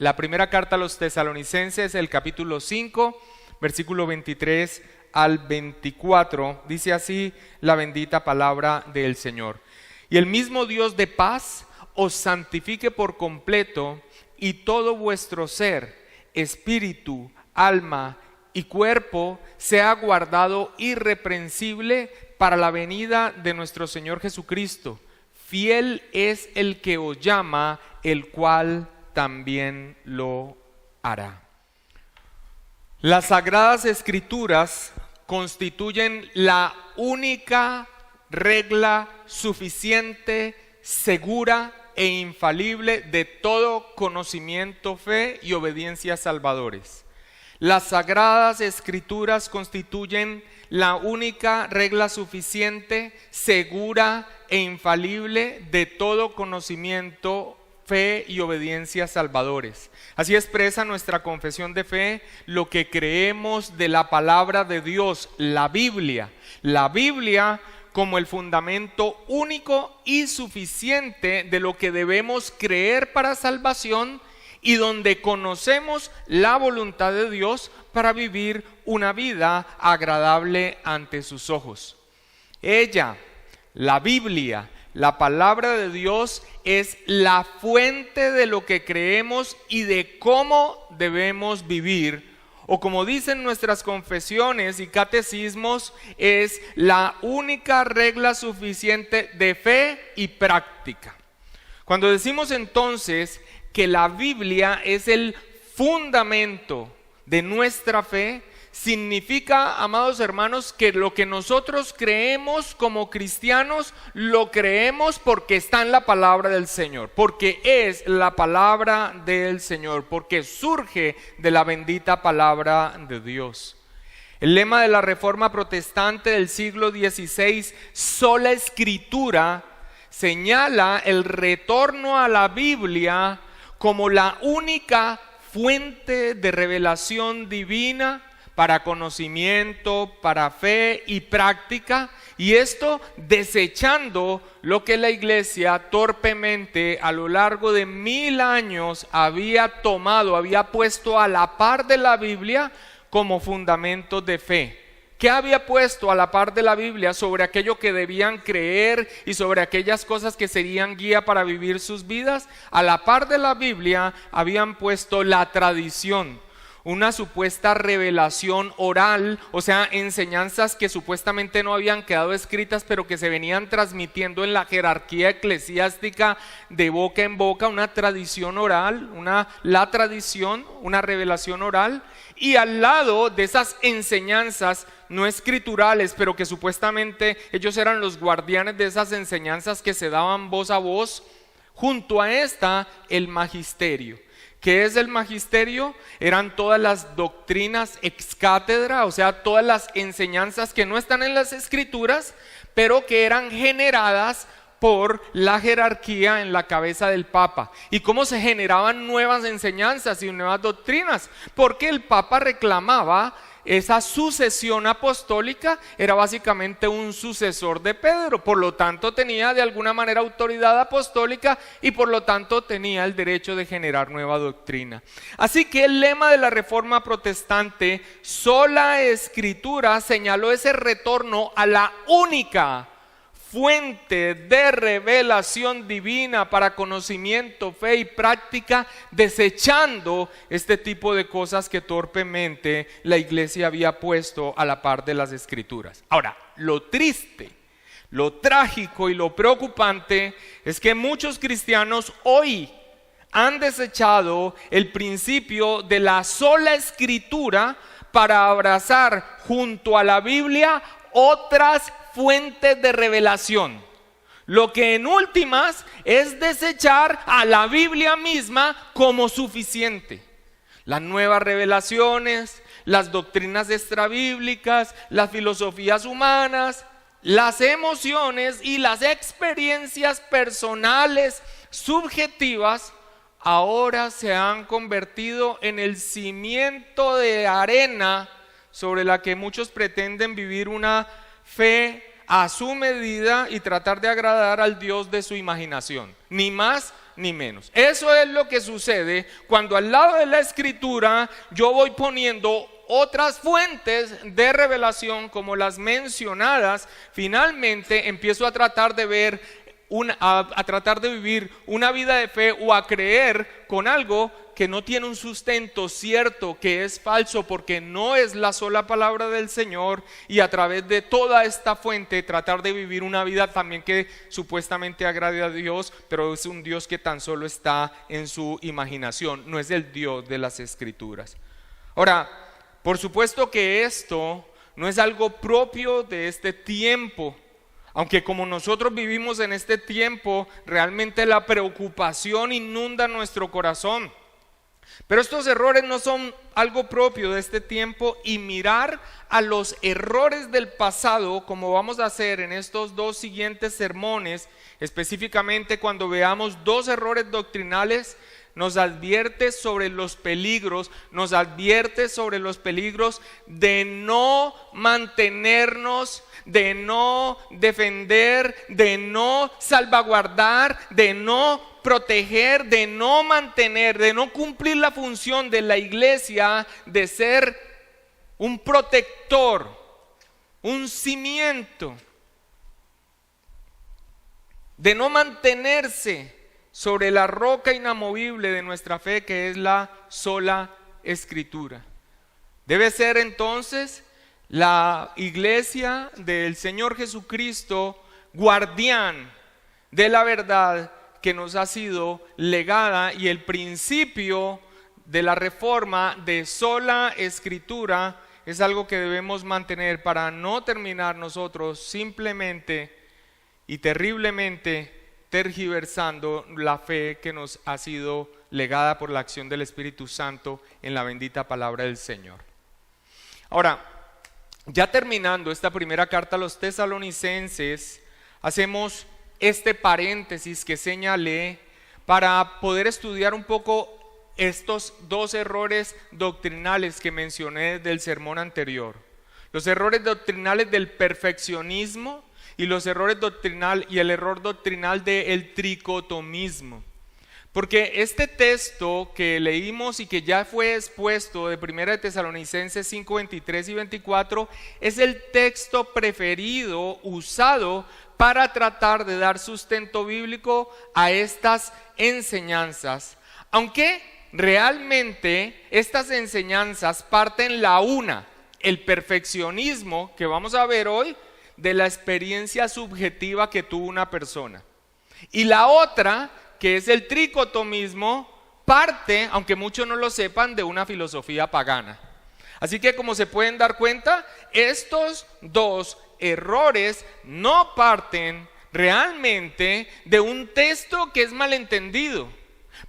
la primera carta a los Tesalonicenses, el capítulo 5, versículo 23 al 24, dice así la bendita palabra del Señor. Y el mismo Dios de paz os santifique por completo, y todo vuestro ser, espíritu, alma y cuerpo sea guardado irreprensible para la venida de nuestro Señor Jesucristo. Fiel es el que os llama, el cual también lo hará. Las Sagradas Escrituras constituyen la única regla suficiente, segura e infalible de todo conocimiento, fe y obediencia salvadores. Las Sagradas Escrituras constituyen la única regla suficiente, segura e infalible de todo conocimiento, fe y obediencia salvadores. Así expresa nuestra confesión de fe lo que creemos de la palabra de Dios, la Biblia. La Biblia como el fundamento único y suficiente de lo que debemos creer para salvación y donde conocemos la voluntad de Dios para vivir una vida agradable ante sus ojos. Ella, la Biblia, la palabra de Dios, es la fuente de lo que creemos y de cómo debemos vivir. O como dicen nuestras confesiones y catecismos, es la única regla suficiente de fe y práctica. Cuando decimos entonces que la Biblia es el fundamento de nuestra fe, significa, amados hermanos, que lo que nosotros creemos como cristianos, lo creemos porque está en la palabra del Señor, porque es la palabra del Señor, porque surge de la bendita palabra de Dios. El lema de la Reforma Protestante del siglo XVI, sola Escritura, señala el retorno a la Biblia como la única fuente de revelación divina para conocimiento, para fe y práctica, y esto desechando lo que la iglesia torpemente a lo largo de 1000 años había tomado, había puesto a la par de la Biblia como fundamento de fe. ¿Qué había puesto a la par de la Biblia sobre aquello que debían creer y sobre aquellas cosas que serían guía para vivir sus vidas? A la par de la Biblia habían puesto la tradición, una supuesta revelación oral, o sea, enseñanzas que supuestamente no habían quedado escritas, pero que se venían transmitiendo en la jerarquía eclesiástica de boca en boca, una tradición oral, la tradición, una revelación oral, y al lado de esas enseñanzas no escriturales, pero que supuestamente ellos eran los guardianes de esas enseñanzas que se daban voz a voz, junto a esta, el magisterio. ¿Qué es el magisterio? Eran todas las doctrinas ex cátedra, o sea, todas las enseñanzas que no están en las escrituras, pero que eran generadas por la jerarquía en la cabeza del Papa. ¿Y cómo se generaban nuevas enseñanzas y nuevas doctrinas? Porque el Papa reclamaba esa sucesión apostólica, era básicamente un sucesor de Pedro, por lo tanto tenía de alguna manera autoridad apostólica y por lo tanto tenía el derecho de generar nueva doctrina. Así que el lema de la Reforma Protestante, sola Escritura, señaló ese retorno a la única fuente de revelación divina para conocimiento, fe y práctica, desechando este tipo de cosas que torpemente la iglesia había puesto a la par de las escrituras. Ahora, lo triste, lo trágico y lo preocupante es que muchos cristianos hoy han desechado el principio de la sola Escritura para abrazar junto a la Biblia otras fuentes de revelación, lo que en últimas es desechar a la Biblia misma como suficiente. Las nuevas revelaciones, las doctrinas extrabíblicas, las filosofías humanas, las emociones y las experiencias personales subjetivas ahora se han convertido en el cimiento de arena sobre la que muchos pretenden vivir una fe a su medida y tratar de agradar al Dios de su imaginación, ni más ni menos. Eso es lo que sucede cuando al lado de la Escritura yo voy poniendo otras fuentes de revelación como las mencionadas. Finalmente empiezo a tratar de ver, a tratar de vivir una vida de fe o a creer con algo que no tiene un sustento cierto, que es falso, porque no es la sola palabra del Señor, y a través de toda esta fuente tratar de vivir una vida también que supuestamente agrade a Dios, pero es un Dios que tan solo está en su imaginación, no es el Dios de las Escrituras. Ahora, por supuesto que esto no es algo propio de este tiempo, aunque como nosotros vivimos en este tiempo, realmente la preocupación inunda nuestro corazón. Pero estos errores no son algo propio de este tiempo, y mirar a los errores del pasado, como vamos a hacer en estos dos siguientes sermones, específicamente cuando veamos dos errores doctrinales, nos advierte sobre los peligros, de no mantenernos, de no defender, de no salvaguardar, de no proteger, de no mantener, de no cumplir la función de la iglesia de ser un protector, un cimiento, de no mantenerse sobre la roca inamovible de nuestra fe, que es la sola Escritura. Debe ser entonces la iglesia del Señor Jesucristo guardián de la verdad que nos ha sido legada, y el principio de la reforma de sola Escritura es algo que debemos mantener para no terminar nosotros simplemente y terriblemente tergiversando la fe que nos ha sido legada por la acción del Espíritu Santo en la bendita palabra del Señor. Ahora, ya terminando esta primera carta a los tesalonicenses, hacemos este paréntesis que señalé para poder estudiar un poco estos dos errores doctrinales que mencioné del sermón anterior. Los errores doctrinales del perfeccionismo y el error doctrinal del tricotomismo. Porque este texto que leímos y que ya fue expuesto de 1 de Tesalonicenses 5, 23 y 24 es el texto preferido usado para tratar de dar sustento bíblico a estas enseñanzas, aunque realmente estas enseñanzas parten el perfeccionismo que vamos a ver hoy, de la experiencia subjetiva que tuvo una persona, y la otra, que es el tricotomismo, parte, aunque muchos no lo sepan, de una filosofía pagana. Así que, como se pueden dar cuenta, estos dos errores no parten realmente de un texto que es malentendido,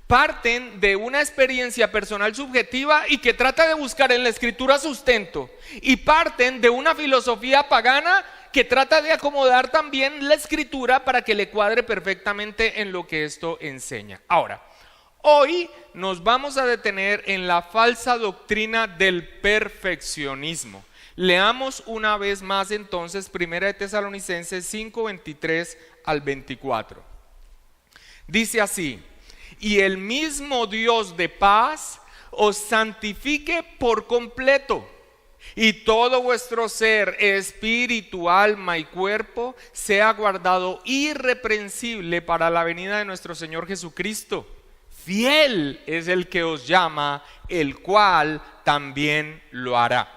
parten de una experiencia personal subjetiva y que trata de buscar en la Escritura sustento, y parten de una filosofía pagana que trata de acomodar también la Escritura para que le cuadre perfectamente en lo que esto enseña. Ahora, hoy nos vamos a detener en la falsa doctrina del perfeccionismo. Leamos una vez más entonces 1 de Tesalonicenses 5, 23 al 24. Dice así: y el mismo Dios de paz os santifique por completo, y todo vuestro ser, espíritu, alma y cuerpo, sea guardado irreprensible para la venida de nuestro Señor Jesucristo. Fiel es el que os llama, el cual también lo hará.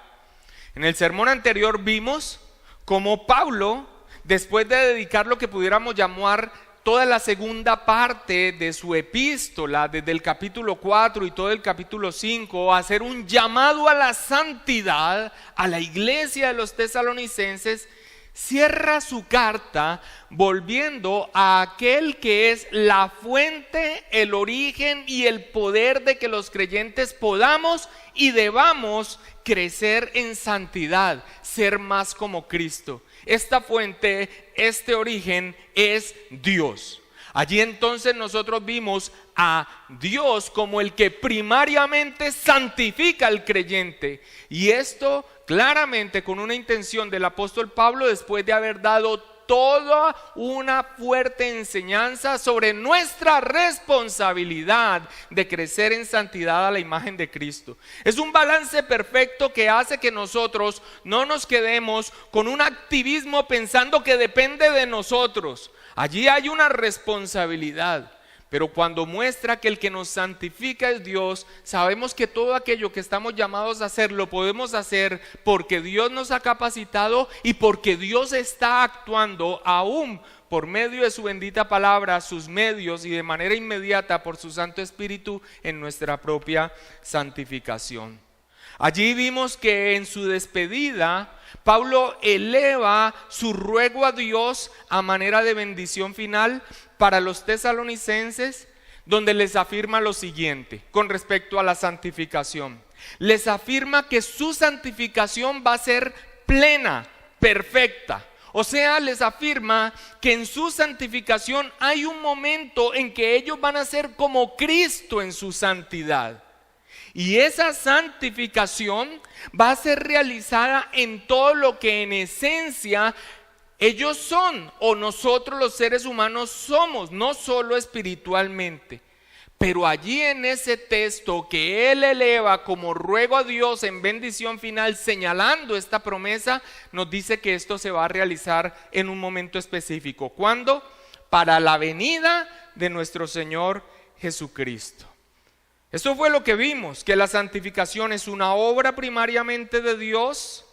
En el sermón anterior vimos cómo Pablo, después de dedicar lo que pudiéramos llamar toda la segunda parte de su epístola, desde el capítulo 4 y todo el capítulo 5, a hacer un llamado a la santidad a la iglesia de los tesalonicenses, cierra su carta volviendo a aquel que es la fuente, el origen y el poder de que los creyentes podamos y debamos crecer en santidad, ser más como Cristo. Esta fuente, este origen es Dios. Allí entonces nosotros vimos a Dios como el que primariamente santifica al creyente, y esto claramente con una intención del apóstol Pablo, después de haber dado toda una fuerte enseñanza sobre nuestra responsabilidad de crecer en santidad a la imagen de Cristo. Es un balance perfecto que hace que nosotros no nos quedemos con un activismo pensando que depende de nosotros. Allí hay una responsabilidad. Pero cuando muestra que el que nos santifica es Dios, sabemos que todo aquello que estamos llamados a hacer lo podemos hacer porque Dios nos ha capacitado y porque Dios está actuando aún por medio de su bendita palabra, sus medios y de manera inmediata por su Santo Espíritu en nuestra propia santificación. Allí vimos que en su despedida Pablo eleva su ruego a Dios a manera de bendición final para los tesalonicenses, donde les afirma lo siguiente con respecto a la santificación. Les afirma que su santificación va a ser plena, perfecta. O sea, les afirma que en su santificación hay un momento en que ellos van a ser como Cristo en su santidad. Y esa santificación va a ser realizada en todo lo que en esencia ellos son, o nosotros los seres humanos somos, no solo espiritualmente. Pero allí en ese texto que él eleva como ruego a Dios en bendición final, señalando esta promesa, nos dice que esto se va a realizar en un momento específico. ¿Cuándo? Para la venida de nuestro Señor Jesucristo. Eso fue lo que vimos, que la santificación es una obra primariamente de Dios,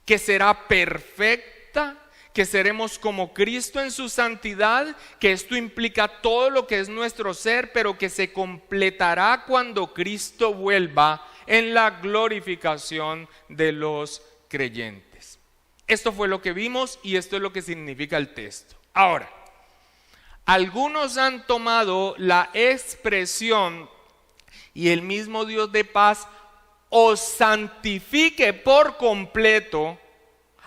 que será perfecta, que seremos como Cristo en su santidad, que esto implica todo lo que es nuestro ser, pero que se completará cuando Cristo vuelva en la glorificación de los creyentes. Esto fue lo que vimos y esto es lo que significa el texto. Ahora, algunos han tomado la expresión y el mismo Dios de paz os santifique por completo.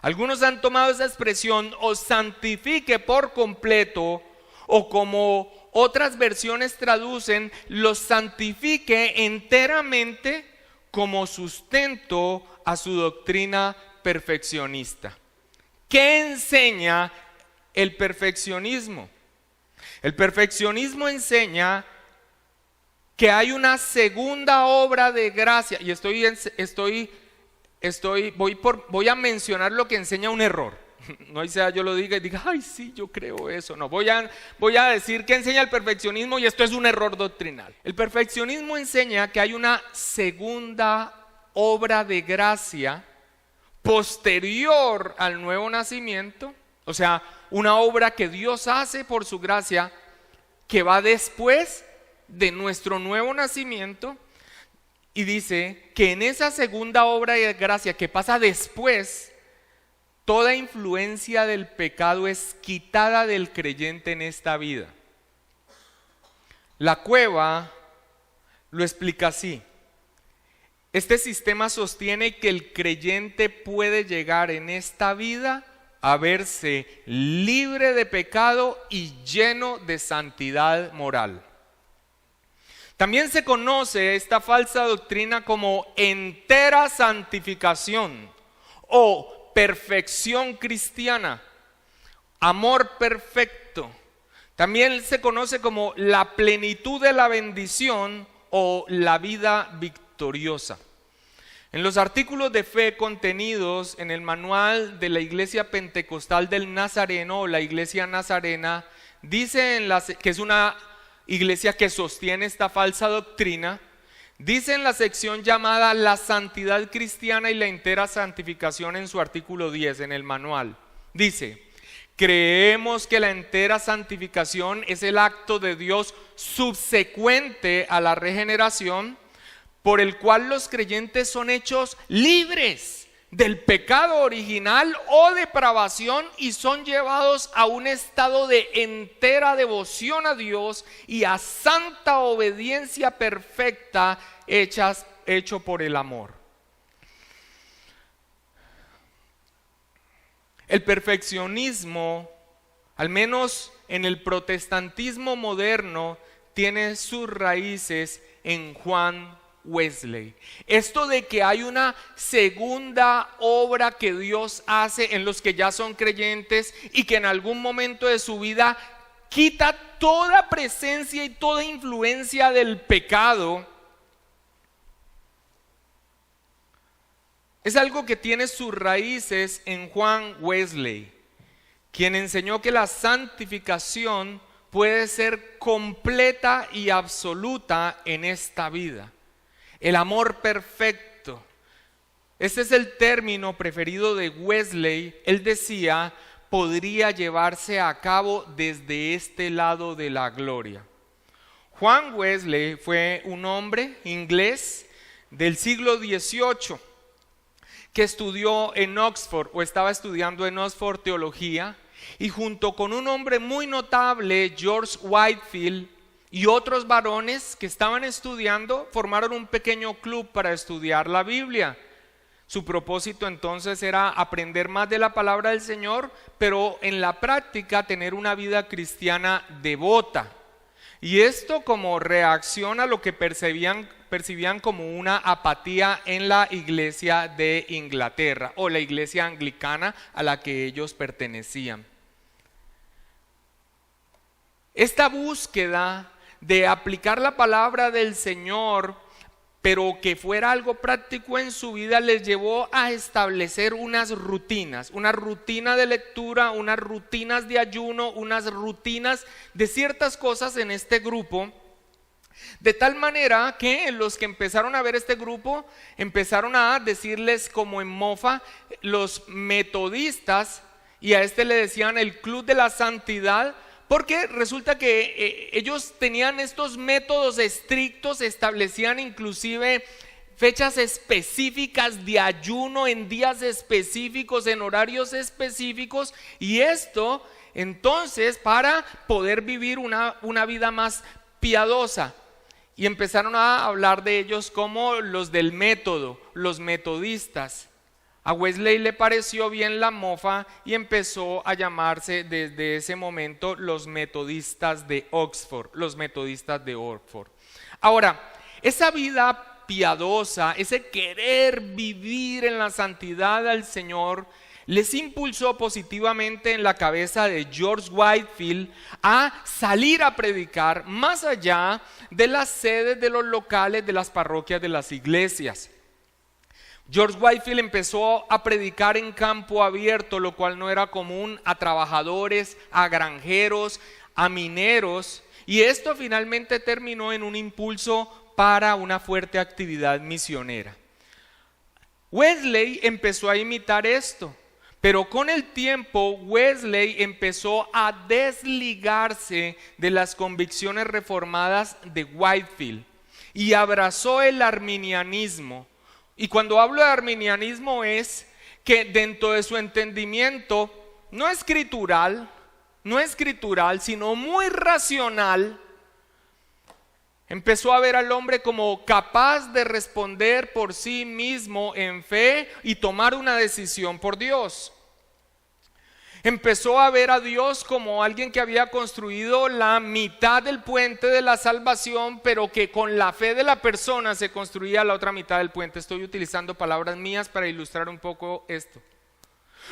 Algunos han tomado esa expresión, os santifique por completo, o como otras versiones traducen, los santifique enteramente como sustento a su doctrina perfeccionista. ¿Qué enseña el perfeccionismo? El perfeccionismo enseña que hay una segunda obra de gracia, y voy a mencionar lo que enseña un error. No sea yo lo diga y diga, ay sí, yo creo eso. No, voy a decir que enseña el perfeccionismo y esto es un error doctrinal. El perfeccionismo enseña que hay una segunda obra de gracia posterior al nuevo nacimiento, o sea, una obra que Dios hace por su gracia que va después de nuestro nuevo nacimiento, y dice que en esa segunda obra de gracia que pasa después, toda influencia del pecado es quitada del creyente en esta vida. La Cueva lo explica así: este sistema sostiene que el creyente puede llegar en esta vida a verse libre de pecado y lleno de santidad moral. También se conoce esta falsa doctrina como entera santificación o perfección cristiana, amor perfecto. También se conoce como la plenitud de la bendición o la vida victoriosa. En los artículos de fe contenidos en el manual de la Iglesia Pentecostal del Nazareno o la Iglesia Nazarena, dice que es una iglesia que sostiene esta falsa doctrina, dice en la sección llamada la santidad cristiana y la entera santificación en su artículo 10 en el manual, dice: creemos que la entera santificación es el acto de Dios subsecuente a la regeneración, por el cual los creyentes son hechos libres del pecado original o depravación y son llevados a un estado de entera devoción a Dios y a santa obediencia perfecta hecho por el amor. El perfeccionismo, al menos en el protestantismo moderno, tiene sus raíces en Juan Wesley. Esto de que hay una segunda obra que Dios hace en los que ya son creyentes y que en algún momento de su vida quita toda presencia y toda influencia del pecado, es algo que tiene sus raíces en Juan Wesley, quien enseñó que la santificación puede ser completa y absoluta en esta vida. El amor perfecto. Este es el término preferido de Wesley. Él decía, podría llevarse a cabo desde este lado de la gloria. Juan Wesley fue un hombre inglés del siglo XVIII que estudió en Oxford, o estaba estudiando en Oxford teología, y junto con un hombre muy notable, George Whitefield, y otros varones que estaban estudiando, formaron un pequeño club para estudiar la Biblia. Su propósito entonces era aprender más de la palabra del Señor, pero en la práctica tener una vida cristiana devota. Y esto como reacción a lo que percibían como una apatía en la iglesia de Inglaterra, o la iglesia anglicana a la que ellos pertenecían. Esta búsqueda de aplicar la palabra del Señor, pero que fuera algo práctico en su vida, les llevó a establecer unas rutinas, una rutina de lectura, unas rutinas de ayuno, unas rutinas de ciertas cosas en este grupo, de tal manera que los que empezaron a ver este grupo empezaron a decirles como en mofa los metodistas, y a este le decían el Club de la Santidad, porque resulta que ellos tenían estos métodos estrictos, establecían inclusive fechas específicas de ayuno en días específicos, en horarios específicos, y esto entonces para poder vivir una vida más piadosa. Y empezaron a hablar de ellos como los del método, los metodistas. A Wesley le pareció bien la mofa y empezó a llamarse desde ese momento los metodistas de Oxford, los metodistas de Oxford. Ahora, esa vida piadosa, ese querer vivir en la santidad al Señor, les impulsó positivamente en la cabeza de George Whitefield a salir a predicar más allá de las sedes de los locales de las parroquias de las iglesias. George Whitefield empezó a predicar en campo abierto, lo cual no era común a trabajadores, a granjeros, a mineros, y esto finalmente terminó en un impulso para una fuerte actividad misionera. Wesley empezó a imitar esto, pero con el tiempo Wesley empezó a desligarse de las convicciones reformadas de Whitefield y abrazó el arminianismo. Y cuando hablo de arminianismo es que dentro de su entendimiento no escritural, sino muy racional, empezó a ver al hombre como capaz de responder por sí mismo en fe y tomar una decisión por Dios. Empezó a ver a Dios como alguien que había construido la mitad del puente de la salvación, pero que con la fe de la persona se construía la otra mitad del puente. Estoy utilizando palabras mías para ilustrar un poco esto.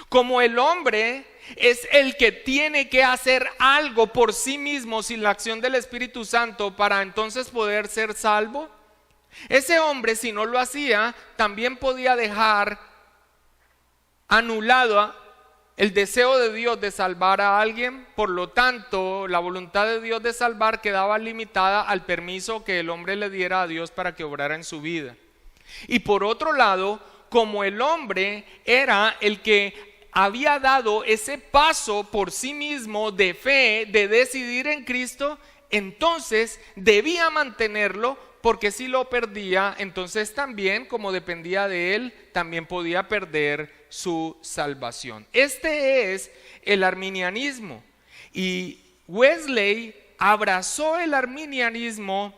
Como el hombre es el que tiene que hacer algo por sí mismo sin la acción del Espíritu Santo para entonces poder ser salvo, ese hombre, si no lo hacía, también podía dejar anulado el deseo de Dios de salvar a alguien. Por lo tanto, la voluntad de Dios de salvar quedaba limitada al permiso que el hombre le diera a Dios para que obrara en su vida. Y por otro lado, como el hombre era el que había dado ese paso por sí mismo de fe, de decidir en Cristo, entonces debía mantenerlo, porque si lo perdía, entonces también, como dependía de él, también podía perder su salvación. Este es el arminianismo, y Wesley abrazó el arminianismo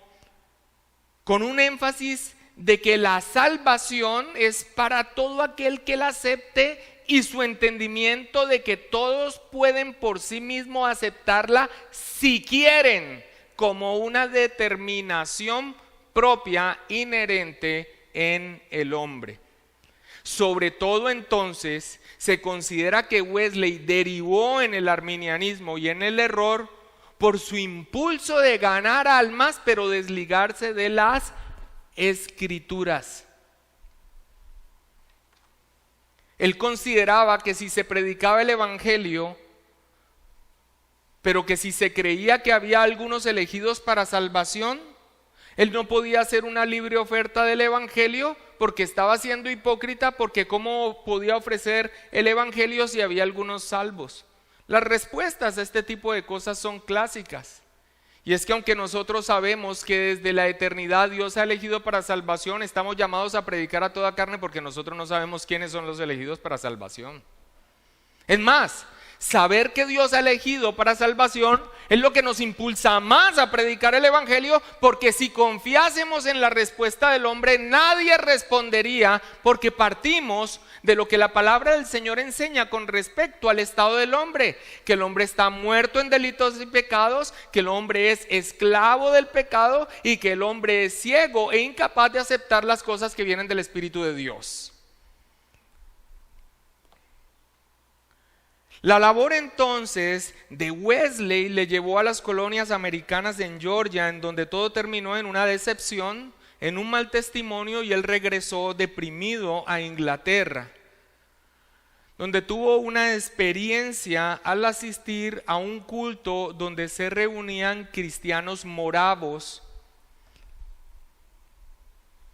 con un énfasis de que la salvación es para todo aquel que la acepte, y su entendimiento de que todos pueden por sí mismos aceptarla si quieren, como una determinación propia inherente en el hombre. Sobre todo entonces se considera que Wesley derivó en el arminianismo y en el error por su impulso de ganar almas, pero desligarse de las escrituras. Él consideraba que si se predicaba el evangelio, pero que si se creía que había algunos elegidos para salvación, él no podía hacer una libre oferta del evangelio porque estaba siendo hipócrita, porque cómo podía ofrecer el evangelio si había algunos salvos. Las respuestas a este tipo de cosas son clásicas. Y es que aunque nosotros sabemos que desde la eternidad Dios ha elegido para salvación, estamos llamados a predicar a toda carne porque nosotros no sabemos quiénes son los elegidos para salvación. Es más, saber que Dios ha elegido para salvación es lo que nos impulsa más a predicar el evangelio, porque si confiásemos en la respuesta del hombre, nadie respondería, porque partimos de lo que la palabra del Señor enseña con respecto al estado del hombre, que el hombre está muerto en delitos y pecados, que el hombre es esclavo del pecado y que el hombre es ciego e incapaz de aceptar las cosas que vienen del Espíritu de Dios. La labor entonces de Wesley le llevó a las colonias americanas en Georgia, en donde todo terminó en una decepción, en un mal testimonio, y él regresó deprimido a Inglaterra, donde tuvo una experiencia al asistir a un culto donde se reunían cristianos moravos.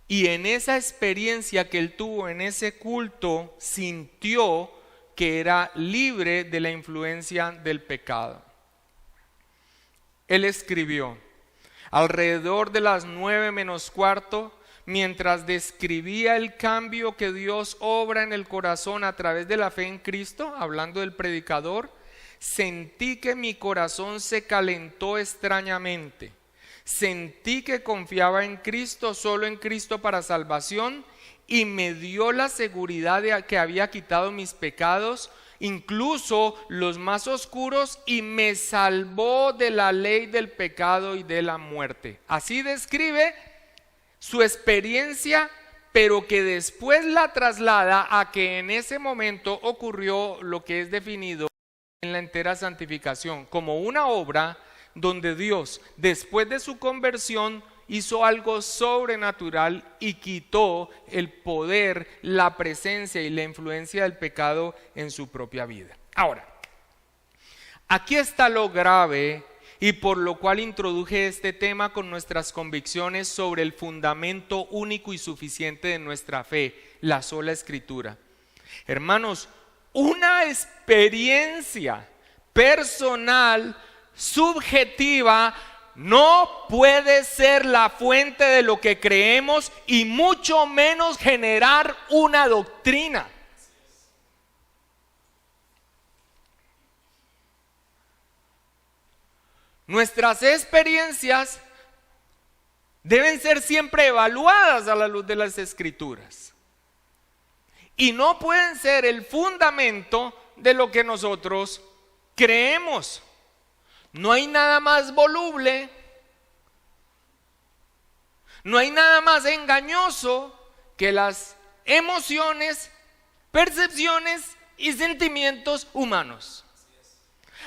Y en esa experiencia que él tuvo en ese culto, sintió que era libre de la influencia del pecado. Él escribió: alrededor de las 9:15, mientras describía el cambio que Dios obra en el corazón a través de la fe en Cristo, hablando del predicador, sentí que mi corazón se calentó extrañamente. Sentí que confiaba en Cristo, solo en Cristo para salvación, y me dio la seguridad de que había quitado mis pecados, incluso los más oscuros, y me salvó de la ley del pecado y de la muerte. Así describe su experiencia, pero que después la traslada a que en ese momento ocurrió lo que es definido en la entera santificación, como una obra donde Dios, después de su conversión, hizo algo sobrenatural y quitó el poder, la presencia y la influencia del pecado en su propia vida. Ahora, aquí está lo grave y por lo cual introduje este tema con nuestras convicciones sobre el fundamento único y suficiente de nuestra fe, la sola Escritura. Hermanos, una experiencia personal, subjetiva, no puede ser la fuente de lo que creemos y mucho menos generar una doctrina. Nuestras experiencias deben ser siempre evaluadas a la luz de las Escrituras y no pueden ser el fundamento de lo que nosotros creemos. No hay nada más voluble, no hay nada más engañoso que las emociones, percepciones y sentimientos humanos.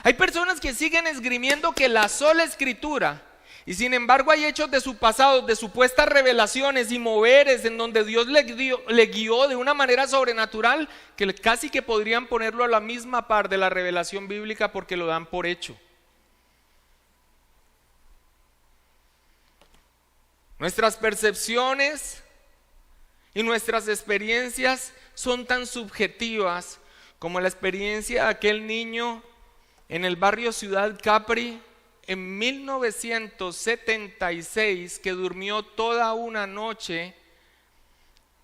Hay personas que siguen esgrimiendo que la sola Escritura, y sin embargo hay hechos de su pasado, de supuestas revelaciones y moveres en donde Dios le guió de una manera sobrenatural, que casi que podrían ponerlo a la misma par de la revelación bíblica porque lo dan por hecho. Nuestras percepciones y nuestras experiencias son tan subjetivas como la experiencia de aquel niño en el barrio Ciudad Capri en 1976 que durmió toda una noche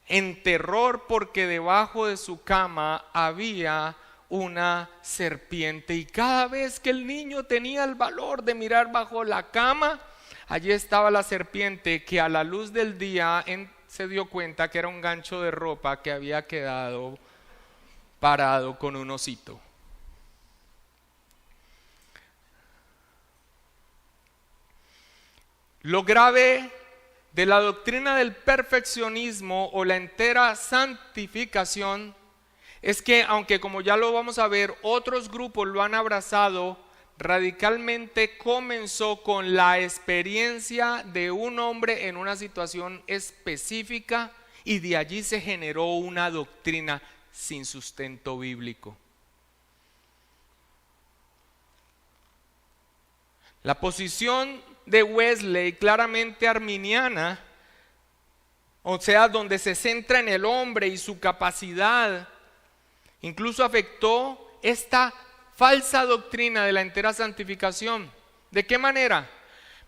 en terror porque debajo de su cama había una serpiente, y cada vez que el niño tenía el valor de mirar bajo la cama, allí estaba la serpiente, que a la luz del día se dio cuenta que era un gancho de ropa que había quedado parado con un osito. Lo grave de la doctrina del perfeccionismo o la entera santificación es que, aunque como ya lo vamos a ver, otros grupos lo han abrazado, radicalmente comenzó con la experiencia de un hombre en una situación específica y de allí se generó una doctrina sin sustento bíblico. La posición de Wesley, claramente arminiana, o sea, donde se centra en el hombre y su capacidad, incluso afectó esta falsa doctrina de la entera santificación. ¿De qué manera?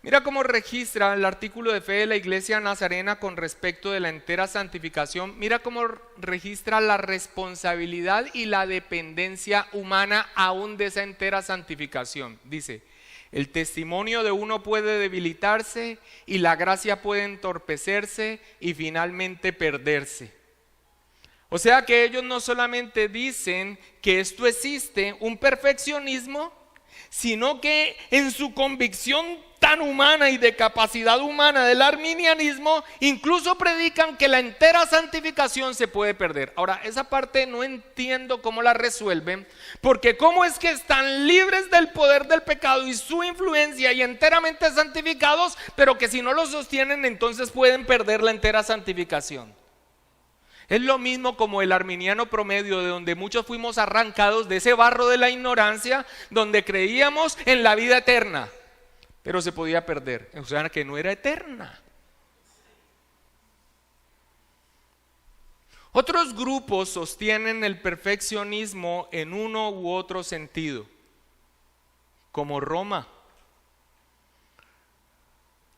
Mira cómo registra el artículo de fe de la Iglesia Nazarena con respecto de la entera santificación. Mira cómo registra la responsabilidad y la dependencia humana aún de esa entera santificación. Dice: el testimonio de uno puede debilitarse y la gracia puede entorpecerse y finalmente perderse. O sea que ellos no solamente dicen que esto existe, un perfeccionismo, sino que en su convicción tan humana y de capacidad humana del arminianismo, incluso predican que la entera santificación se puede perder. Ahora, esa parte no entiendo cómo la resuelven, porque cómo es que están libres del poder del pecado y su influencia y enteramente santificados, pero que si no lo sostienen entonces pueden perder la entera santificación. Es lo mismo como el arminiano promedio, de donde muchos fuimos arrancados de ese barro de la ignorancia, donde creíamos en la vida eterna, pero se podía perder, o sea que no era eterna. Otros grupos sostienen el perfeccionismo en uno u otro sentido, como Roma.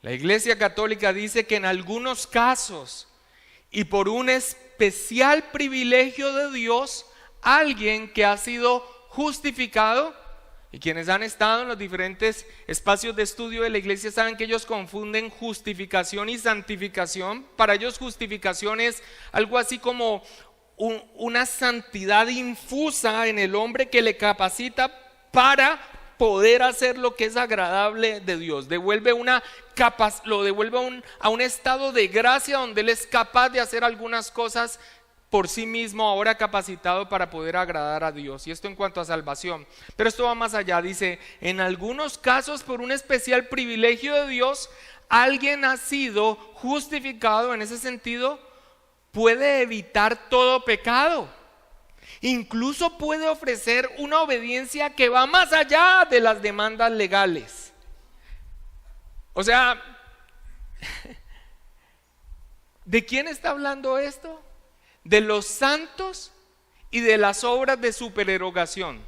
La Iglesia Católica dice que en algunos casos y por un especial privilegio de Dios, alguien que ha sido justificado, y quienes han estado en los diferentes espacios de estudio de la iglesia saben que ellos confunden justificación y santificación. Para ellos justificación es algo así como una santidad infusa en el hombre que le capacita para poder hacer lo que es agradable de Dios. Lo devuelve a un estado de gracia donde él es capaz de hacer algunas cosas por sí mismo, ahora capacitado para poder agradar a Dios. Y esto en cuanto a salvación. Pero esto va más allá, dice: en algunos casos, por un especial privilegio de Dios, alguien ha sido justificado. En ese sentido, puede evitar todo pecado. Incluso puede ofrecer una obediencia que va más allá de las demandas legales. O sea, ¿de quién está hablando esto? De los santos y de las obras de supererogación.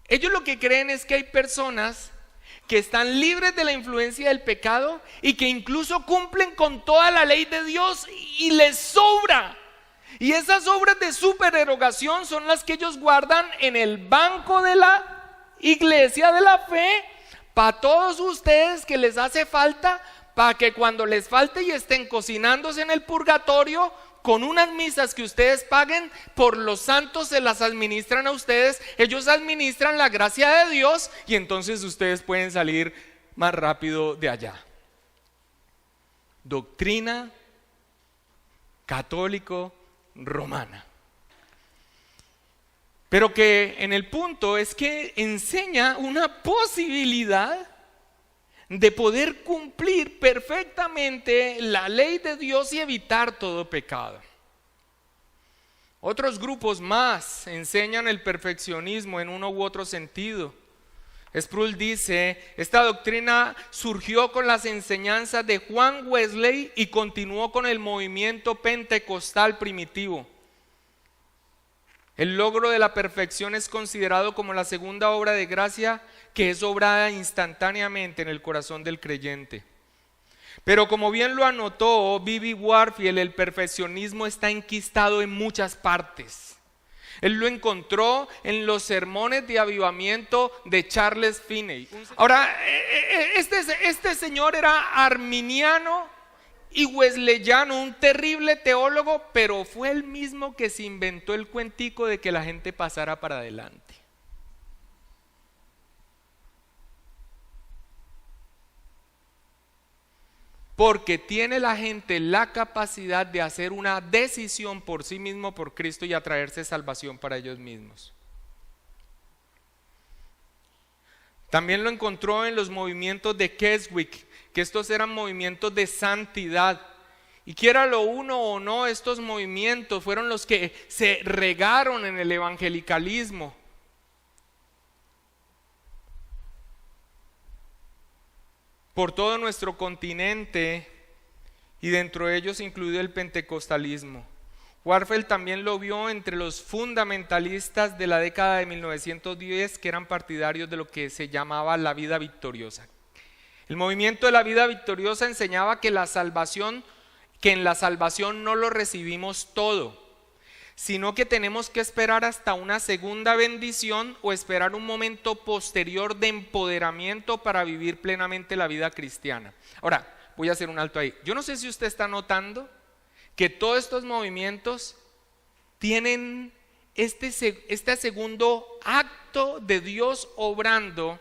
Ellos lo que creen es que hay personas que están libres de la influencia del pecado y que incluso cumplen con toda la ley de Dios y les sobra. Y esas obras de supererogación son las que ellos guardan en el banco de la iglesia de la fe para todos ustedes que les hace falta, para que cuando les falte y estén cocinándose en el purgatorio, con unas misas que ustedes paguen por los santos se las administran a ustedes. Ellos administran la gracia de Dios y entonces ustedes pueden salir más rápido de allá. Doctrina católico romana, pero que en el punto es que enseña una posibilidad de poder cumplir perfectamente la ley de Dios y evitar todo pecado. Otros grupos más enseñan el perfeccionismo en uno u otro sentido. Sproul dice: esta doctrina surgió con las enseñanzas de Juan Wesley y continuó con el movimiento pentecostal primitivo. El logro de la perfección es considerado como la segunda obra de gracia que es obrada instantáneamente en el corazón del creyente. Pero como bien lo anotó B.B. Warfield, el perfeccionismo está enquistado en muchas partes. Él lo encontró en los sermones de avivamiento de Charles Finney. Ahora, este señor era arminiano y wesleyano, un terrible teólogo, pero fue el mismo que se inventó el cuentico de que la gente pasara para adelante. porque tiene la gente la capacidad de hacer una decisión por sí mismo, por Cristo, y atraerse salvación para ellos mismos. También lo encontró en los movimientos de Keswick, que estos eran movimientos de santidad. Y quiera lo uno o no, estos movimientos fueron los que se regaron en el evangelicalismo. Por todo nuestro continente, y dentro de ellos incluido el pentecostalismo. Warfield también lo vio entre los fundamentalistas de la década de 1910, que eran partidarios de lo que se llamaba la vida victoriosa. El movimiento de la vida victoriosa enseñaba que en la salvación no lo recibimos todo, sino que tenemos que esperar hasta una segunda bendición o esperar un momento posterior de empoderamiento para vivir plenamente la vida cristiana. Ahora, voy a hacer un alto ahí. Yo no sé si usted está notando que todos estos movimientos tienen este segundo acto de Dios obrando,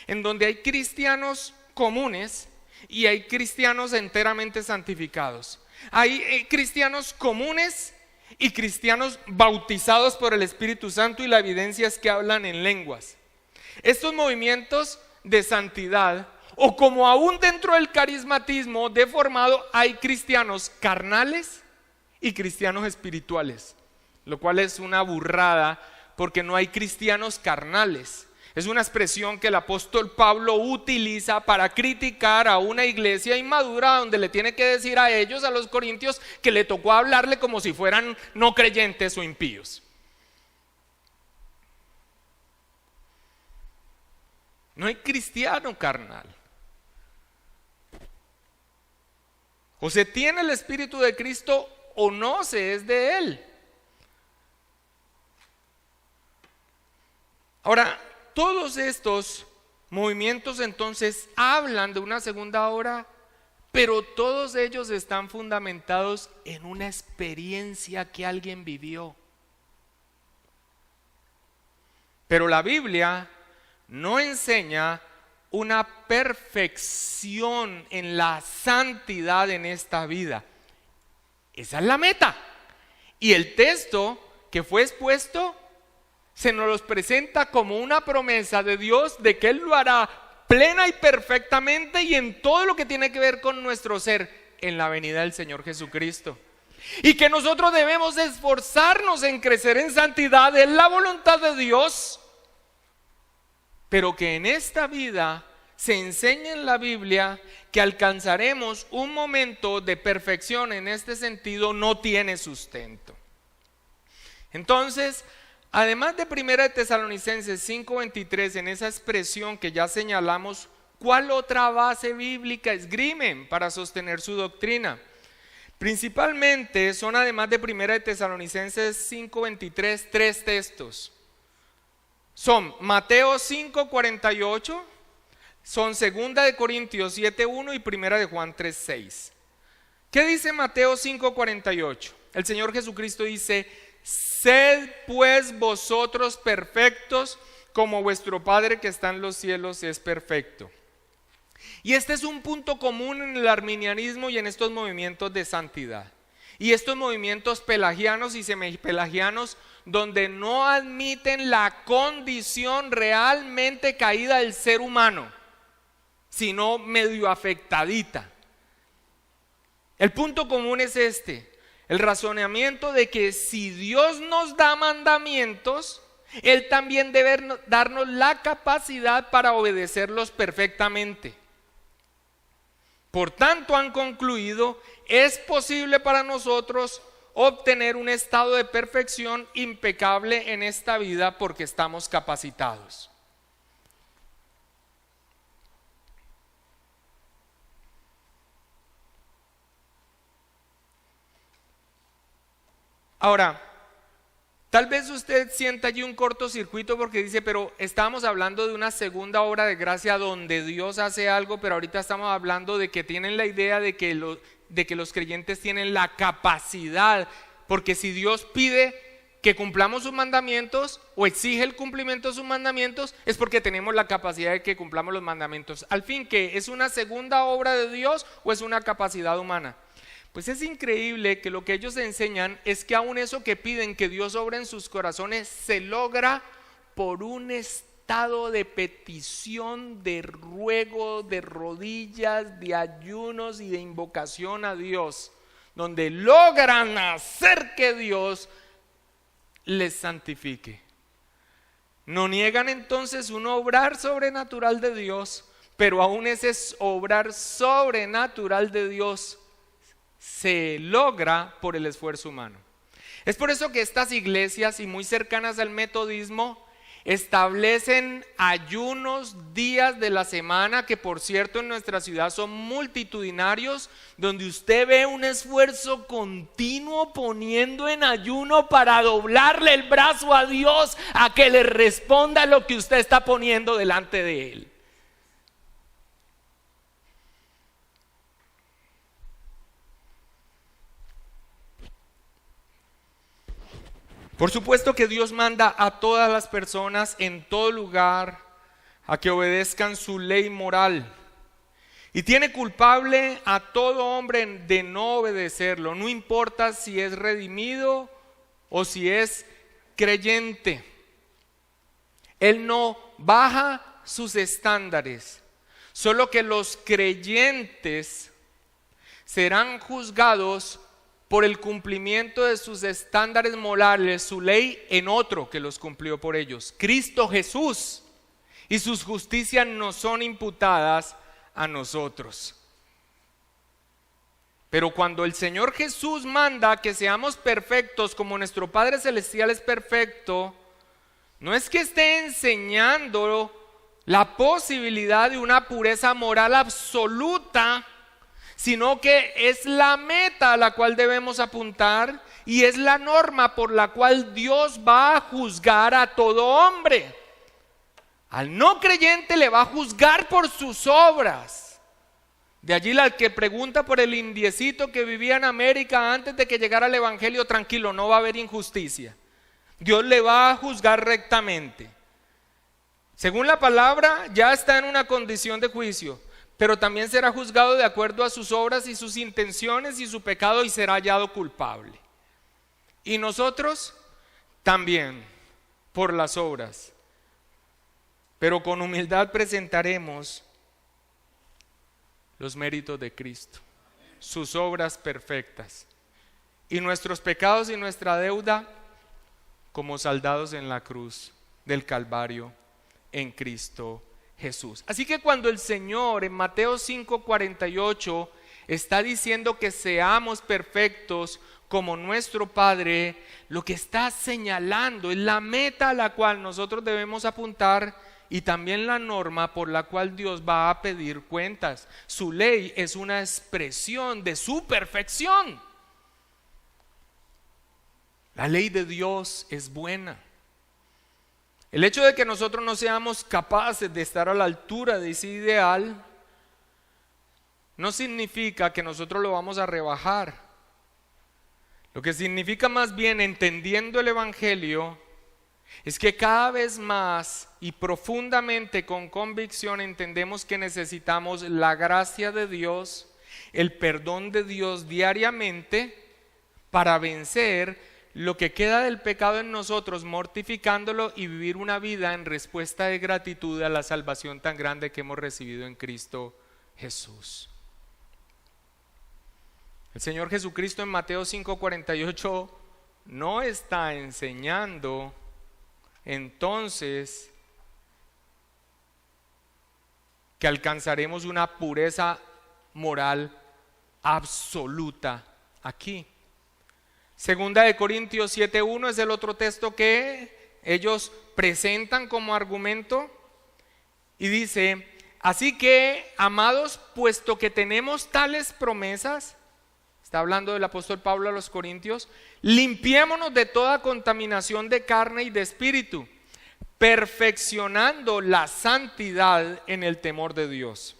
en donde hay cristianos comunes y hay cristianos enteramente santificados. Hay cristianos comunes y cristianos bautizados por el Espíritu Santo, y la evidencia es que hablan en lenguas. Estos movimientos de santidad, o como aún dentro del carismatismo deformado, hay cristianos carnales y cristianos espirituales, lo cual es una burrada, porque no hay cristianos carnales. Es una expresión que el apóstol Pablo utiliza para criticar a una iglesia inmadura, donde le tiene que decir a ellos, a los corintios, que le tocó hablarle como si fueran no creyentes o impíos. No hay cristiano carnal. O se tiene el Espíritu de Cristo o no se es de Él. Ahora, todos estos movimientos entonces hablan de una segunda hora, pero todos ellos están fundamentados en una experiencia que alguien vivió. Pero la Biblia no enseña una perfección en la santidad en esta vida. Esa es la meta. Y el texto que fue expuesto se nos los presenta como una promesa de Dios de que Él lo hará plena y perfectamente, y en todo lo que tiene que ver con nuestro ser en la venida del Señor Jesucristo. Y que nosotros debemos esforzarnos en crecer en santidad, es la voluntad de Dios, pero que en esta vida se enseña en la Biblia que alcanzaremos un momento de perfección en este sentido no tiene sustento. Entonces, además de 1 de Tesalonicenses 5:23, en esa expresión que ya señalamos, ¿cuál otra base bíblica esgrimen para sostener su doctrina? Principalmente son, además de 1 de Tesalonicenses 5:23, tres textos. Son Mateo 5:48, son 2 de Corintios 7:1 y 1 de Juan 3:6. ¿Qué dice Mateo 5:48? El Señor Jesucristo dice: sed pues vosotros perfectos, como vuestro Padre que está en los cielos es perfecto. Y este es un punto común en el arminianismo y en estos movimientos de santidad. Y estos movimientos pelagianos y semipelagianos, donde no admiten la condición realmente caída del ser humano, sino medio afectadita. El punto común es este: el razonamiento de que si Dios nos da mandamientos, Él también debe darnos la capacidad para obedecerlos perfectamente. Por tanto, han concluido, es posible para nosotros obtener un estado de perfección impecable en esta vida porque estamos capacitados. Ahora, tal vez usted sienta allí un cortocircuito porque dice, pero estábamos hablando de una segunda obra de gracia donde Dios hace algo, pero ahorita estamos hablando de que tienen la idea de que los creyentes tienen la capacidad, porque si Dios pide, que cumplamos sus mandamientos o exige el cumplimiento de sus mandamientos, es porque tenemos la capacidad de que cumplamos los mandamientos. Al fin, ¿qué? ¿Es una segunda obra de Dios o es una capacidad humana? Pues es increíble que lo que ellos enseñan es que aún eso que piden que Dios obre en sus corazones se logra por un estado de petición, de ruego, de rodillas, de ayunos y de invocación a Dios, donde logran hacer que Dios les santifique. No niegan entonces un obrar sobrenatural de Dios, pero aún ese obrar sobrenatural de Dios se logra por el esfuerzo humano. Es por eso que estas iglesias, y muy cercanas al metodismo, establecen ayunos, días de la semana, que por cierto en nuestra ciudad son multitudinarios, donde usted ve un esfuerzo continuo poniendo en ayuno para doblarle el brazo a Dios a que le responda lo que usted está poniendo delante de Él. Por supuesto que Dios manda a todas las personas en todo lugar a que obedezcan su ley moral. Y tiene culpable a todo hombre de no obedecerlo, no importa si es redimido o si es creyente. Él no baja sus estándares, solo que los creyentes serán juzgados por el cumplimiento de sus estándares morales, su ley, en otro que los cumplió por ellos, Cristo Jesús, y sus justicias no son imputadas a nosotros. Pero cuando el Señor Jesús manda que seamos perfectos como nuestro Padre Celestial es perfecto, no es que esté enseñando la posibilidad de una pureza moral absoluta, sino que es la meta a la cual debemos apuntar y es la norma por la cual Dios va a juzgar a todo hombre. Al no creyente le va a juzgar por sus obras. De allí la que pregunta por el indiecito que vivía en América antes de que llegara el evangelio, tranquilo, no va a haber injusticia. Dios le va a juzgar rectamente. Según la palabra, ya está en una condición de juicio, pero también será juzgado de acuerdo a sus obras y sus intenciones y su pecado y será hallado culpable. Y nosotros también por las obras, pero con humildad presentaremos los méritos de Cristo, sus obras perfectas y nuestros pecados y nuestra deuda como saldados en la cruz del Calvario en Cristo Jesús. Así que cuando el Señor en Mateo 5:48 está diciendo que seamos perfectos como nuestro Padre, lo que está señalando es la meta a la cual nosotros debemos apuntar y también la norma por la cual Dios va a pedir cuentas. Su ley es una expresión de su perfección. La ley de Dios es buena. El hecho de que nosotros no seamos capaces de estar a la altura de ese ideal no significa que nosotros lo vamos a rebajar. Lo que significa más bien, entendiendo el Evangelio, es que cada vez más y profundamente con convicción entendemos que necesitamos la gracia de Dios, el perdón de Dios diariamente para vencer lo que queda del pecado en nosotros, mortificándolo y vivir una vida en respuesta de gratitud a la salvación tan grande que hemos recibido en Cristo Jesús. El Señor Jesucristo en Mateo 5:48 no está enseñando entonces que alcanzaremos una pureza moral absoluta aquí. Segunda de Corintios 7:1 es el otro texto que ellos presentan como argumento y dice: así que, amados, puesto que tenemos tales promesas, está hablando del apóstol Pablo a los Corintios, limpiémonos de toda contaminación de carne y de espíritu, perfeccionando la santidad en el temor de Dios.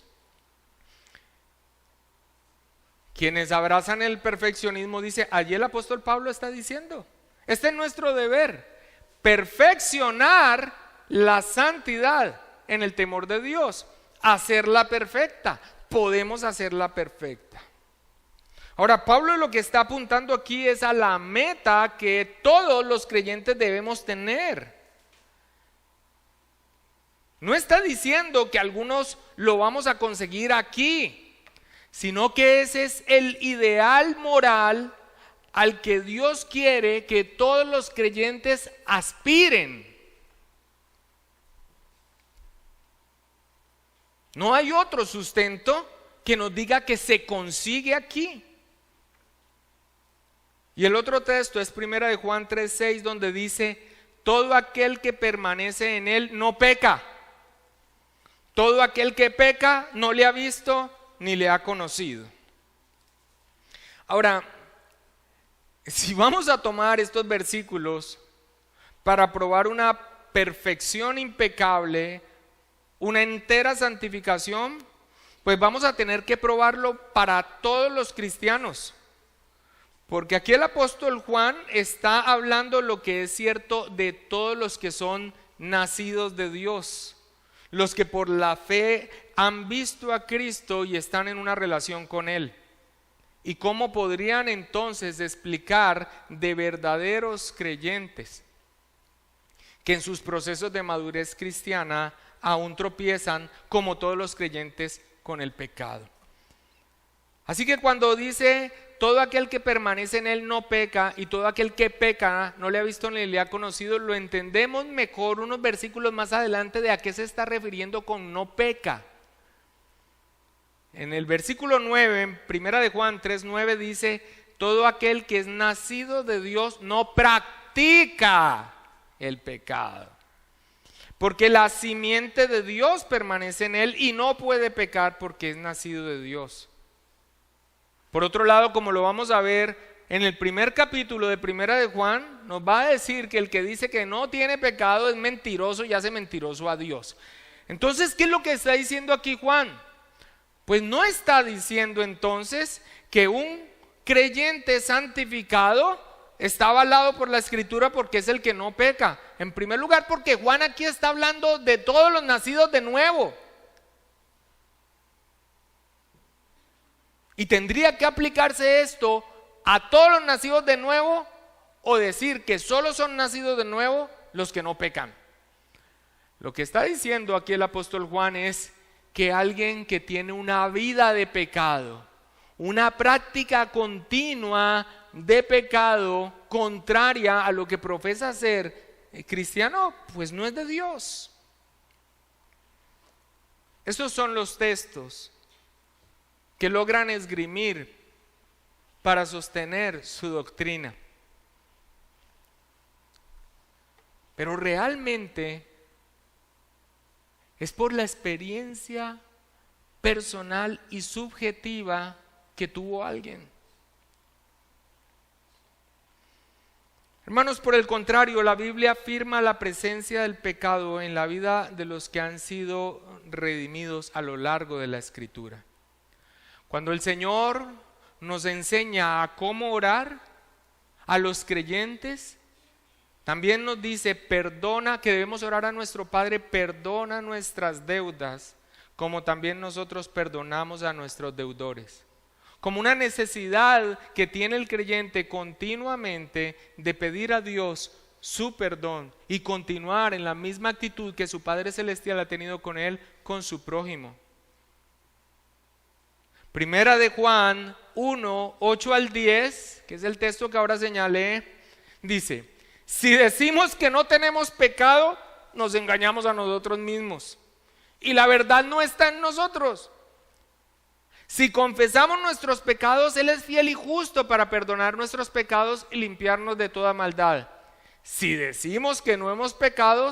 Quienes abrazan el perfeccionismo, dice, allí el apóstol Pablo está diciendo, Este es nuestro deber, perfeccionar la santidad en el temor de Dios, hacerla perfecta. Podemos hacerla perfecta. Ahora, Pablo lo que está apuntando aquí es a la meta que todos los creyentes debemos tener. No está diciendo que algunos lo vamos a conseguir aquí, sino que ese es el ideal moral al que Dios quiere que todos los creyentes aspiren. No hay otro sustento que nos diga que se consigue aquí. Y el otro texto es 1 de Juan 3:6, donde dice: todo aquel que permanece en él no peca. Todo aquel que peca no le ha visto ni le ha conocido. Ahora, si vamos a tomar estos versículos para probar una perfección impecable, una entera santificación, pues vamos a tener que probarlo para todos los cristianos. Porque aquí el apóstol Juan está hablando lo que es cierto de todos los que son nacidos de Dios, los que por la fe han visto a Cristo y están en una relación con Él. ¿Y cómo podrían entonces explicar de verdaderos creyentes que en sus procesos de madurez cristiana aún tropiezan, como todos los creyentes, con el pecado? Así que cuando dice todo aquel que permanece en él no peca, y todo aquel que peca no le ha visto ni le ha conocido, lo entendemos mejor unos versículos más adelante de a qué se está refiriendo con no peca. En el versículo 9, en 1 de Juan 3:9 dice: todo aquel que es nacido de Dios no practica el pecado, porque la simiente de Dios permanece en él y no puede pecar porque es nacido de Dios. Por otro lado, como lo vamos a ver en el primer capítulo de 1 de Juan, nos va a decir que el que dice que no tiene pecado es mentiroso y hace mentiroso a Dios. Entonces, ¿qué es lo que está diciendo aquí Juan? Pues no está diciendo entonces que un creyente santificado está avalado por la Escritura porque es el que no peca. En primer lugar, porque Juan aquí está hablando de todos los nacidos de nuevo. Y tendría que aplicarse esto a todos los nacidos de nuevo, o decir que solo son nacidos de nuevo los que no pecan. Lo que está diciendo aquí el apóstol Juan es que alguien que tiene una vida de pecado, una práctica continua de pecado contraria a lo que profesa ser cristiano, pues no es de Dios. Estos son los textos que logran esgrimir para sostener su doctrina. Pero realmente es por la experiencia personal y subjetiva que tuvo alguien. Hermanos, por el contrario, la Biblia afirma la presencia del pecado en la vida de los que han sido redimidos a lo largo de la Escritura. Cuando el Señor nos enseña a cómo orar a los creyentes, también nos dice perdona, que debemos orar a nuestro Padre: perdona nuestras deudas, como también nosotros perdonamos a nuestros deudores. Como una necesidad que tiene el creyente continuamente de pedir a Dios su perdón y continuar en la misma actitud que su Padre Celestial ha tenido con él, con su prójimo. Primera de Juan 1, 8 al 10, que es el texto que ahora señalé, dice: si decimos que no tenemos pecado, nos engañamos a nosotros mismos y la verdad no está en nosotros. Si confesamos nuestros pecados, Él es fiel y justo para perdonar nuestros pecados y limpiarnos de toda maldad. Si decimos que no hemos pecado,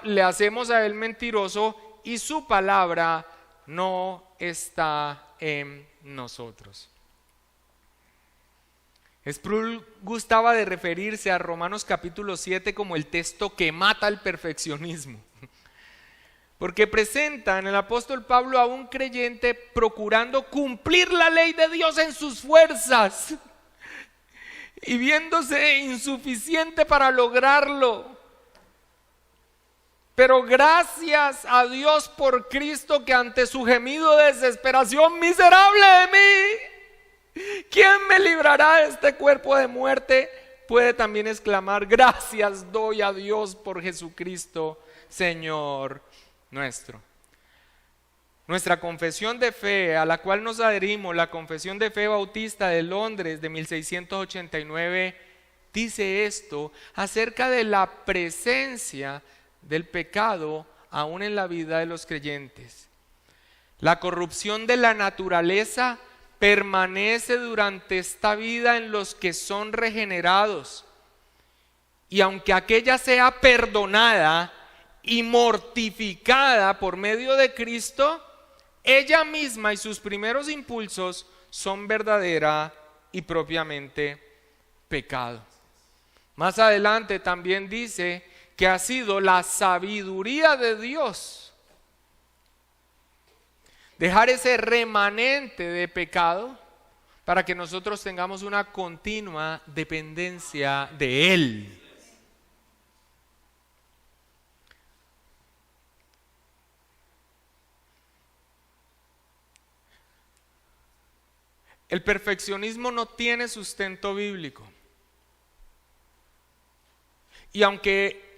le hacemos a Él mentiroso y su palabra no está en nosotros. Sproul gustaba de referirse a Romanos capítulo 7 como el texto que mata el perfeccionismo, porque presenta en el apóstol Pablo a un creyente procurando cumplir la ley de Dios en sus fuerzas. y viéndose insuficiente para lograrlo. Pero gracias a Dios por Cristo, que ante su gemido de desesperación: miserable de mí, ¿quién me librará de este cuerpo de muerte?, puede también exclamar: gracias doy a Dios por Jesucristo, Señor nuestro. Nuestra confesión de fe, a la cual nos adherimos, la Confesión de Fe Bautista de Londres de 1689, dice esto acerca de la presencia del pecado aún en la vida de los creyentes. La corrupción de la naturaleza permanece durante esta vida en los que son regenerados, y aunque aquella sea perdonada y mortificada por medio de Cristo, ella misma y sus primeros impulsos son verdadera y propiamente pecado. Más adelante también dice que ha sido la sabiduría de Dios dejar ese remanente de pecado para que nosotros tengamos una continua dependencia de Él. El perfeccionismo no tiene sustento bíblico. Y aunque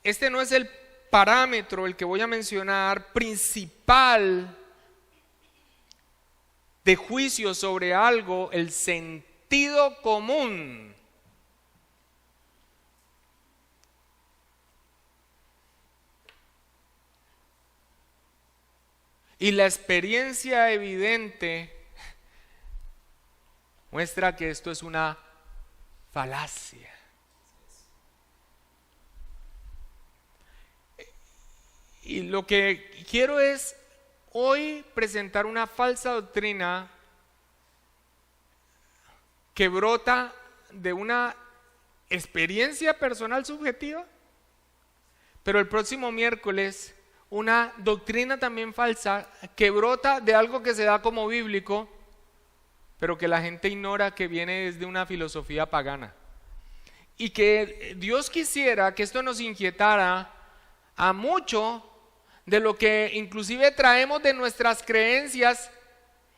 este no es el parámetro, el que voy a mencionar, principal de juicio sobre algo, el sentido común y la experiencia evidente muestra que esto es una falacia. Y lo que quiero es hoy presentar una falsa doctrina que brota de una experiencia personal subjetiva, pero el próximo miércoles una doctrina también falsa que brota de algo que se da como bíblico, pero que la gente ignora que viene desde una filosofía pagana. Y que Dios quisiera que esto nos inquietara a mucho de lo que inclusive traemos de nuestras creencias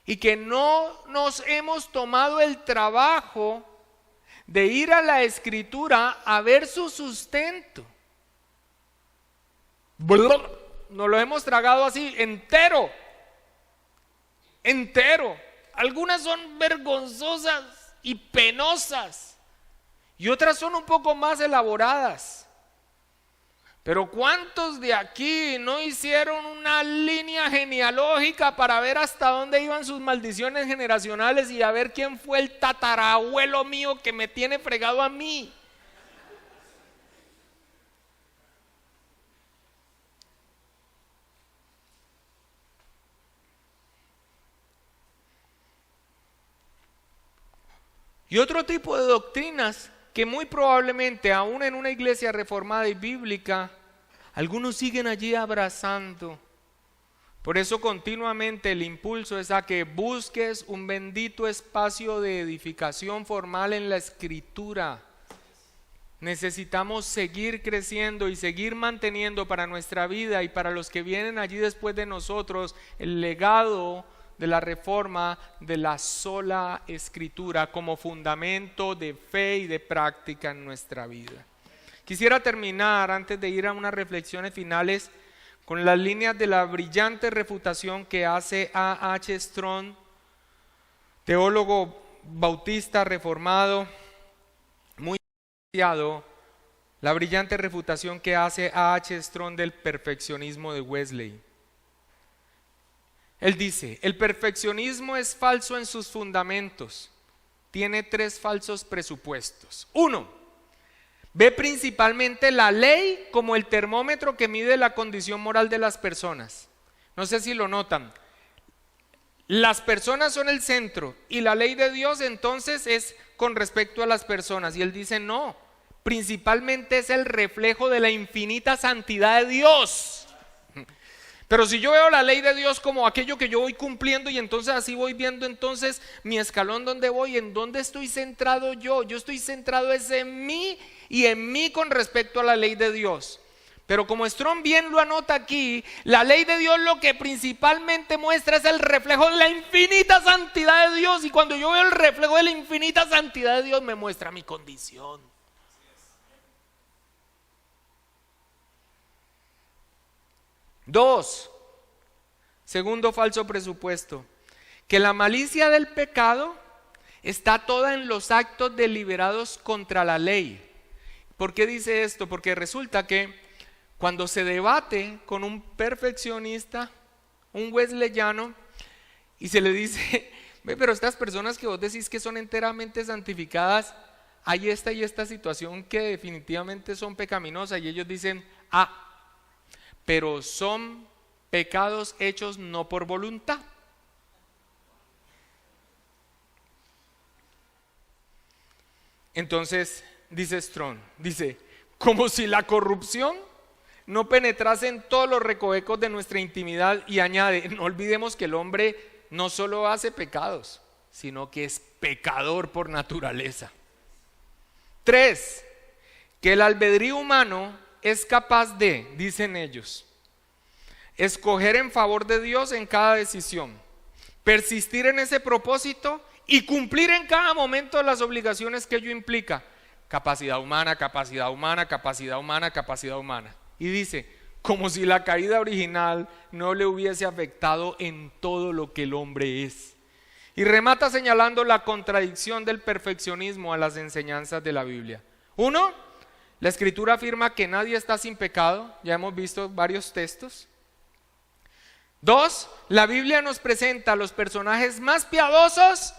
y que no nos hemos tomado el trabajo de ir a la Escritura a ver su sustento. Nos lo hemos tragado así, entero. Algunas son vergonzosas y penosas y otras son un poco más elaboradas. Pero ¿cuántos de aquí no hicieron una línea genealógica para ver hasta dónde iban sus maldiciones generacionales y a ver quién fue el tatarabuelo mío que me tiene fregado a mí? Y otro tipo de doctrinas que muy probablemente aún en una iglesia reformada y bíblica algunos siguen allí abrazando. Por eso continuamente el impulso es a que busques un bendito espacio de edificación formal en la Escritura. Necesitamos seguir creciendo y seguir manteniendo para nuestra vida y para los que vienen allí después de nosotros el legado de la reforma de la sola Escritura como fundamento de fe y de práctica en nuestra vida. Quisiera terminar, antes de ir a unas reflexiones finales, con las líneas de la brillante refutación que hace A.H. Strong, teólogo bautista reformado, muy apreciado, la brillante refutación que hace A.H. Strong del perfeccionismo de Wesley. Él dice: el perfeccionismo es falso en sus fundamentos. Tiene tres falsos presupuestos. 1. Ve principalmente la ley como el termómetro que mide la condición moral de las personas. No sé si lo notan. Las personas son el centro y la ley de Dios entonces es con respecto a las personas. Y él dice: no, principalmente es el reflejo de la infinita santidad de Dios. Pero si yo veo la ley de Dios como aquello que yo voy cumpliendo y entonces así voy viendo entonces mi escalón donde voy, en dónde estoy centrado yo estoy centrado es en mí y en mí con respecto a la ley de Dios. Pero como Strong bien lo anota aquí, la ley de Dios lo que principalmente muestra es el reflejo de la infinita santidad de Dios, y cuando yo veo el reflejo de la infinita santidad de Dios me muestra mi condición. Dos, segundo falso presupuesto, que la malicia del pecado está toda en los actos deliberados contra la ley. ¿Por qué dice esto? Porque resulta que cuando se debate con un perfeccionista, un wesleyano, y se le dice, ve, pero estas personas que vos decís que son enteramente santificadas, hay esta y esta situación que definitivamente son pecaminosas, y ellos dicen, pero son pecados hechos no por voluntad. Entonces, dice Strong, dice, como si la corrupción no penetrase en todos los recovecos de nuestra intimidad, y añade, no olvidemos que el hombre no solo hace pecados, sino que es pecador por naturaleza. 3, que el albedrío humano es capaz de, dicen ellos, escoger en favor de Dios en cada decisión, persistir en ese propósito y cumplir en cada momento las obligaciones que ello implica. Capacidad humana, capacidad humana, capacidad humana, capacidad humana. Y dice, como si la caída original no le hubiese afectado en todo lo que el hombre es. Y remata señalando la contradicción del perfeccionismo a las enseñanzas de la Biblia. 1, la Escritura afirma que nadie está sin pecado, ya hemos visto varios textos. 2, la Biblia nos presenta a los personajes más piadosos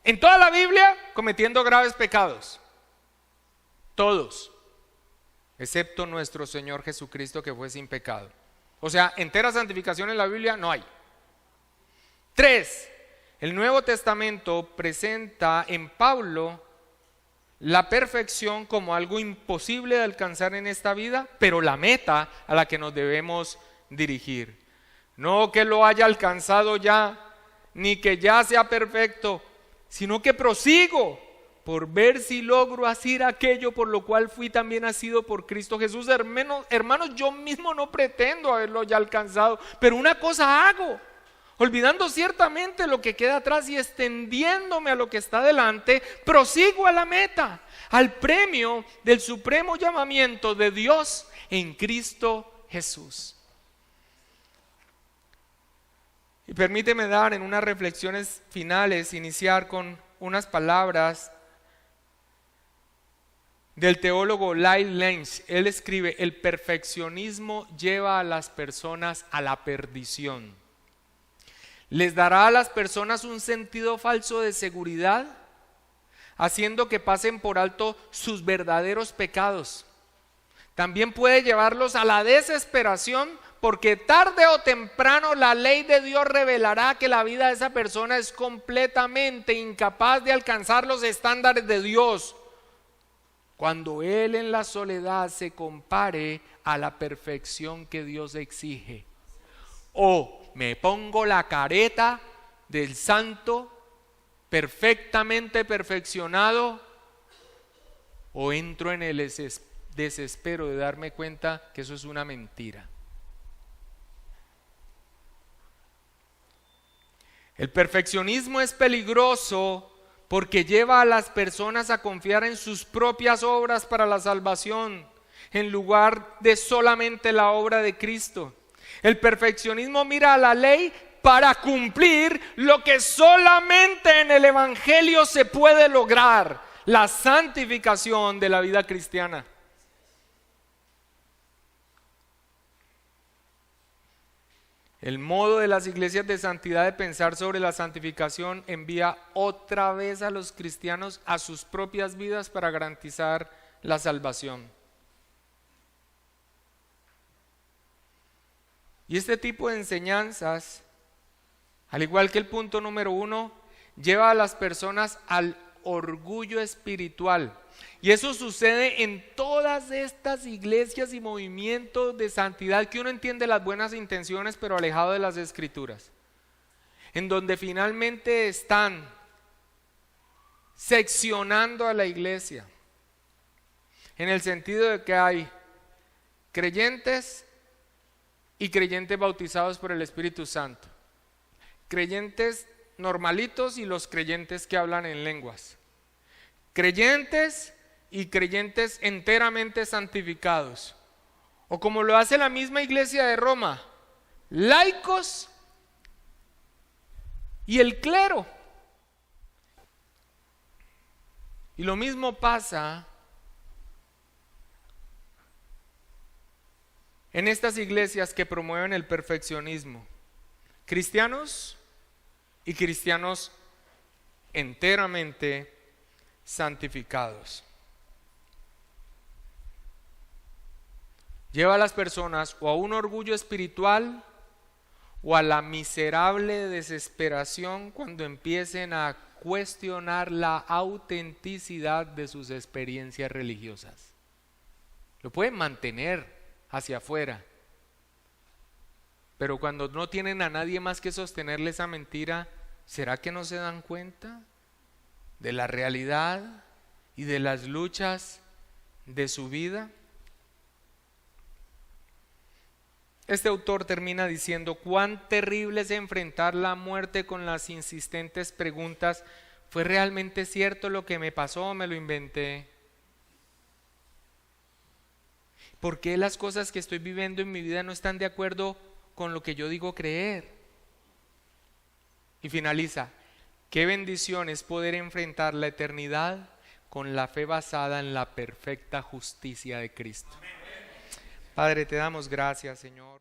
en toda la Biblia cometiendo graves pecados. Todos, excepto nuestro Señor Jesucristo, que fue sin pecado. O sea, entera santificación en la Biblia no hay. 3, el Nuevo Testamento presenta en Pablo la perfección como algo imposible de alcanzar en esta vida, pero la meta a la que nos debemos dirigir. No que lo haya alcanzado ya, ni que ya sea perfecto, sino que prosigo por ver si logro hacer aquello por lo cual fui también nacido por Cristo Jesús. Hermanos, yo mismo no pretendo haberlo ya alcanzado, pero una cosa hago, olvidando ciertamente lo que queda atrás y extendiéndome a lo que está delante, prosigo a la meta, al premio del supremo llamamiento de Dios en Cristo Jesús. Y permíteme dar en unas reflexiones finales, iniciar con unas palabras del teólogo Lyle Lenz. Él escribe, el perfeccionismo lleva a las personas a la perdición. Les dará a las personas un sentido falso de seguridad, haciendo que pasen por alto sus verdaderos pecados. También puede llevarlos a la desesperación, porque tarde o temprano la ley de Dios revelará que la vida de esa persona es completamente incapaz de alcanzar los estándares de Dios, cuando él en la soledad se compare a la perfección que Dios exige. O me pongo la careta del santo perfectamente perfeccionado, o entro en el desespero de darme cuenta que eso es una mentira. El perfeccionismo es peligroso porque lleva a las personas a confiar en sus propias obras para la salvación, en lugar de solamente la obra de Cristo. El perfeccionismo mira a la ley para cumplir lo que solamente en el Evangelio se puede lograr: la santificación de la vida cristiana. El modo de las iglesias de santidad de pensar sobre la santificación envía otra vez a los cristianos a sus propias vidas para garantizar la salvación. Y este tipo de enseñanzas, al igual que el punto número 1, lleva a las personas al orgullo espiritual. Y eso sucede en todas estas iglesias y movimientos de santidad que uno entiende las buenas intenciones pero alejado de las escrituras, en donde finalmente están seccionando a la iglesia, en el sentido de que hay creyentes y creyentes bautizados por el Espíritu Santo, creyentes normalitos y los creyentes que hablan en lenguas, creyentes y creyentes enteramente santificados, o como lo hace la misma iglesia de Roma, laicos y el clero. Y lo mismo pasa en estas iglesias que promueven el perfeccionismo, cristianos y cristianos enteramente santificados. Lleva a las personas o a un orgullo espiritual o a la miserable desesperación cuando empiecen a cuestionar la autenticidad de sus experiencias religiosas. Lo pueden mantener hacia afuera, pero cuando no tienen a nadie más que sostenerle esa mentira, ¿será que no se dan cuenta de la realidad y de las luchas de su vida? Este autor termina diciendo: cuán terrible es enfrentar la muerte con las insistentes preguntas: ¿fue realmente cierto lo que me pasó o me lo inventé? ¿Por qué las cosas que estoy viviendo en mi vida no están de acuerdo con lo que yo digo creer? Y finaliza: qué bendición es poder enfrentar la eternidad con la fe basada en la perfecta justicia de Cristo. Padre, te damos gracias, Señor.